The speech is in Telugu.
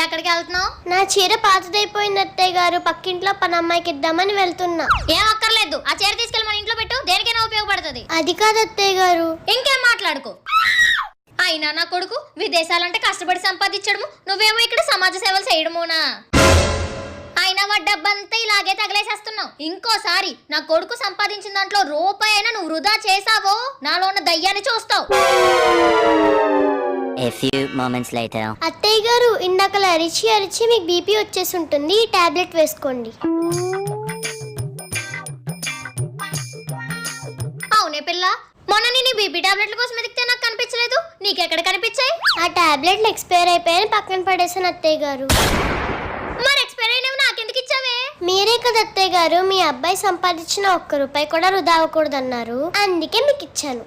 ఎక్కడికి వెళ్తున్నావు? నా చీర పాతదైపోయింది అత్తయ్య గారు, పక్కింట్లో పని అమ్మాయికి ఇద్దామని వెళ్తున్నా. ఏం అక్కర్లేదు, ఆ చీర తీసుకెళ్ళి మన ఇంట్లో పెట్టు, దేనికైనా ఉపయోగపడుతుంది. అది కాదు అత్తయ్య గారు. ఇంకేం మాట్లాడుకో. అయినా నా కొడుకు విదేశాలంటే కష్టపడి సంపాదించడము, నువ్వేమో ఇక్కడ సమాజ సేవలు చేయడమోనా? అయినా వాడి డబ్బంతా ఇలాగే తగలేసేస్తున్నావు. ఇంకోసారి నా కొడుకు సంపాదించిన దాంట్లో రూపాయి అయినా నువ్వు వృధా చేసావో నాలో ఉన్న దయ్యాన్ని చూస్తావు. A few moments later. అత్తయ్య గారు, ఇందాకలా అరిచి అరిచి మీకు బీపీ వచ్చేసి ఉంటుంది, ఈ టాబ్లెట్ వేసుకోండి. అవునే పిల్ల, మొన్న నేను బీపీ టాబ్లెట్ల కోసం ఎదిగితే నాకు కనిపించలేదు, నీకెక్కడ కనిపించాయి? ఆ టాబ్లెట్లు ఎక్స్పైర్ అయిపోయాయని పక్కన పడేసాను అత్తయ్య గారు. మరి ఎక్స్పైర్ అయినవి నాకెందుకు ఇచ్చావే? మీరే కదా అత్తయ్య గారు మీ అబ్బాయి సంపాదించిన ఒక్క రూపాయి కూడా వృధా అవ్వకూడదన్నారు, అందుకే మీకు ఇచ్చాను.